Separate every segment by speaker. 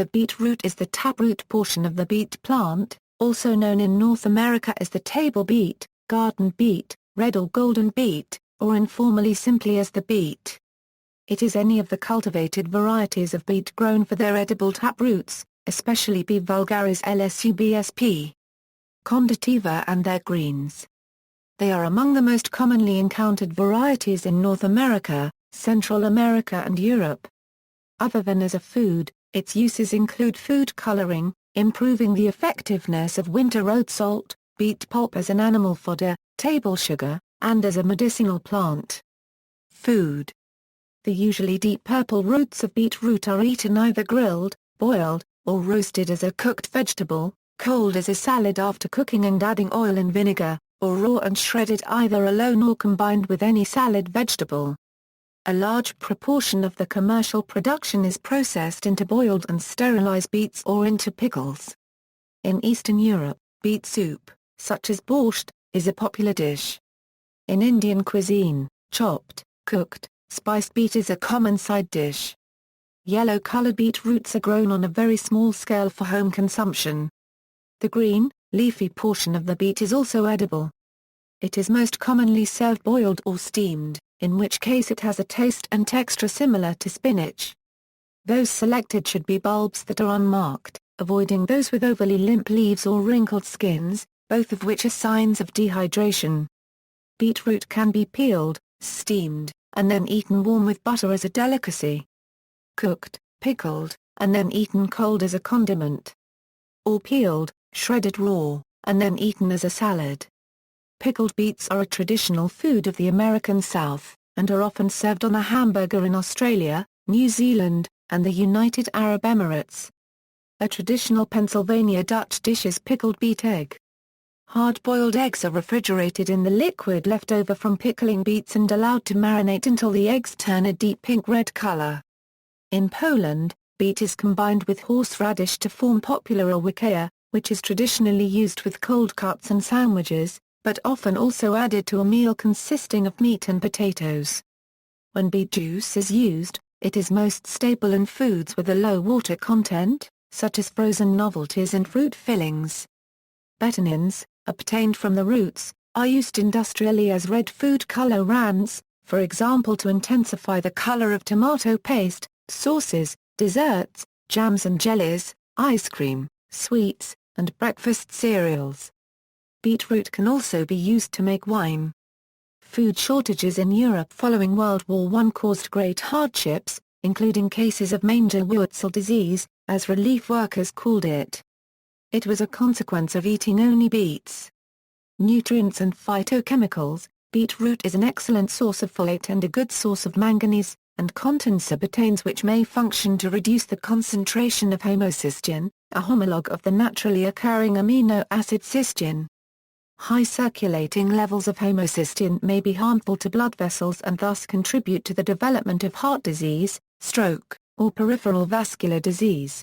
Speaker 1: The beetroot is the taproot portion of the beet plant, also known in North America as the table beet, garden beet, red or golden beet, or informally simply as the beet. It is any of the cultivated varieties of beet grown for their edible taproots, especially B. vulgaris LSUBSP. Conditiva and their greens. They are among the most commonly encountered varieties in North America, Central America and Europe. Other than as a food, its uses include food coloring, improving the effectiveness of winter road salt, beet pulp as an animal fodder, table sugar, and as a medicinal plant. Food. The usually deep purple roots of beetroot are eaten either grilled, boiled, or roasted as a cooked vegetable, cold as a salad after cooking and adding oil and vinegar, or raw and shredded either alone or combined with any salad vegetable. A large proportion of the commercial production is processed into boiled and sterilized beets or into pickles. In Eastern Europe, beet soup, such as borscht, is a popular dish. In Indian cuisine, chopped, cooked, spiced beet is a common side dish. Yellow-colored beetroots are grown on a very small scale for home consumption. The green, leafy portion of the beet is also edible. It is most commonly served boiled or steamed, in which case it has a taste and texture similar to spinach. Those selected should be bulbs that are unmarked, avoiding those with overly limp leaves or wrinkled skins, both of which are signs of dehydration. Beetroot can be peeled, steamed, and then eaten warm with butter as a delicacy. Cooked, pickled, and then eaten cold as a condiment. Or peeled, shredded raw, and then eaten as a salad. Pickled beets are a traditional food of the American South, and are often served on a hamburger in Australia, New Zealand, and the United Arab Emirates. A traditional Pennsylvania Dutch dish is pickled beet egg. Hard-boiled eggs are refrigerated in the liquid left over from pickling beets and allowed to marinate until the eggs turn a deep pink-red color. In Poland, beet is combined with horseradish to form popular łyka, which is traditionally used with cold cuts and sandwiches, but often also added to a meal consisting of meat and potatoes. When beet juice is used, it is most stable in foods with a low water content, such as frozen novelties and fruit fillings. Betannins, obtained from the roots, are used industrially as red food colorants, for example to intensify the color of tomato paste, sauces, desserts, jams and jellies, ice cream, sweets, and breakfast cereals. Beetroot can also be used to make wine. Food shortages in Europe following World War I caused great hardships, including cases of Manger-Wurzel disease, as relief workers called it. It was a consequence of eating only beets. Nutrients and phytochemicals. Beetroot is an excellent source of folate and a good source of manganese, and contains subetanes which may function to reduce the concentration of homocysteine, a homologue of the naturally occurring amino acid cysteine. High circulating levels of homocysteine may be harmful to blood vessels and thus contribute to the development of heart disease, stroke, or peripheral vascular disease.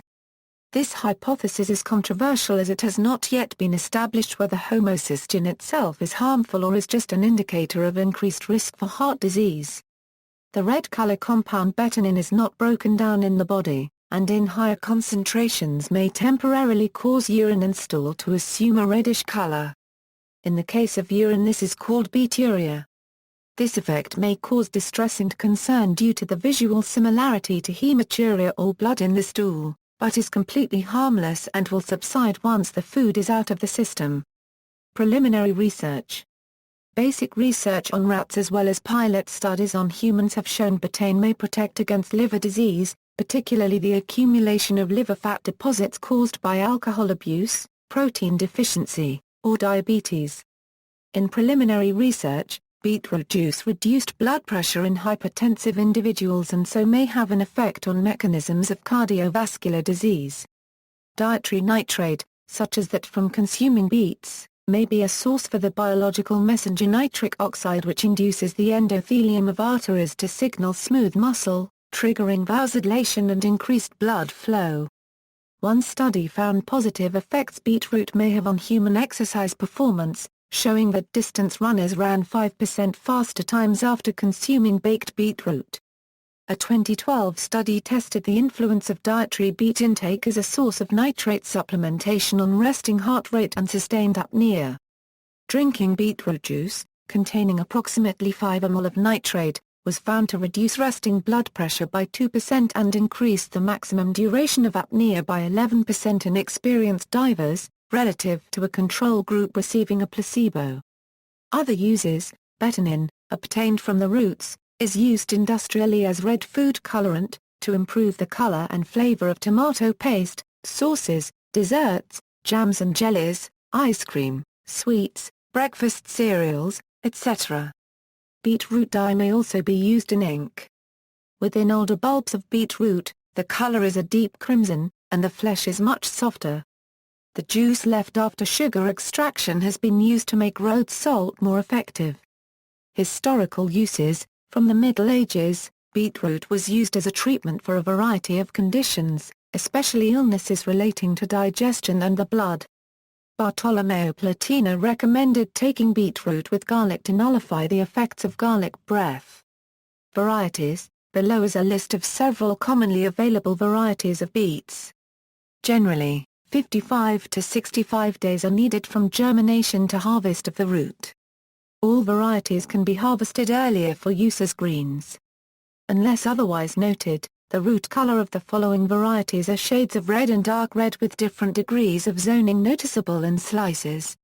Speaker 1: This hypothesis is controversial as it has not yet been established whether homocysteine itself is harmful or is just an indicator of increased risk for heart disease. The red color compound betannin is not broken down in the body, and in higher concentrations may temporarily cause urine and stool to assume a reddish color. In the case of urine this is called beeturia. This effect may cause distress and concern due to the visual similarity to hematuria or blood in the stool, but is completely harmless and will subside once the food is out of the system. Preliminary research. Basic research on rats as well as pilot studies on humans have shown betaine may protect against liver disease, particularly the accumulation of liver fat deposits caused by alcohol abuse, protein deficiency, or diabetes. In preliminary research, beetroot juice reduced blood pressure in hypertensive individuals and so may have an effect on mechanisms of cardiovascular disease. Dietary nitrate, such as that from consuming beets, may be a source for the biological messenger nitric oxide which induces the endothelium of arteries to signal smooth muscle, triggering vasodilation and increased blood flow. One study found positive effects beetroot may have on human exercise performance, showing that distance runners ran 5% faster times after consuming baked beetroot. A 2012 study tested the influence of dietary beet intake as a source of nitrate supplementation on resting heart rate and sustained apnea. Drinking beetroot juice, containing approximately 5 ml of nitrate, was found to reduce resting blood pressure by 2% and increase the maximum duration of apnea by 11% in experienced divers, relative to a control group receiving a placebo. Other uses: betanin, obtained from the roots, is used industrially as red food colorant, to improve the color and flavor of tomato paste, sauces, desserts, jams and jellies, ice cream, sweets, breakfast cereals, etc. Beetroot dye may also be used in ink. Within older bulbs of beetroot, the color is a deep crimson, and the flesh is much softer. The juice left after sugar extraction has been used to make road salt more effective. Historical uses: from the Middle Ages, beetroot was used as a treatment for a variety of conditions, especially illnesses relating to digestion and the blood. Bartolomeo Platina recommended taking beetroot with garlic to nullify the effects of garlic breath. Varieties: below is a list of several commonly available varieties of beets. Generally, 55 to 65 days are needed from germination to harvest of the root. All varieties can be harvested earlier for use as greens. Unless otherwise noted, the root color of the following varieties are shades of red and dark red with different degrees of zoning noticeable in slices: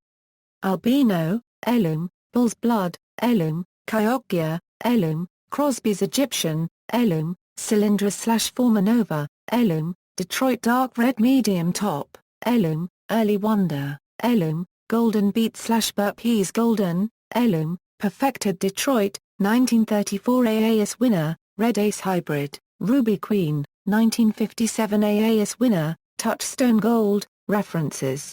Speaker 1: albino, heirloom, bull's blood, heirloom, Chioggia, heirloom, Crosby's Egyptian, heirloom, Cylindra/Formanova, heirloom, Detroit dark red medium top, heirloom, early wonder, heirloom, golden beet/Burpees golden, heirloom, perfected Detroit, 1934 AAS winner, red ace hybrid, Ruby Queen, 1957 AAS winner, touchstone gold. References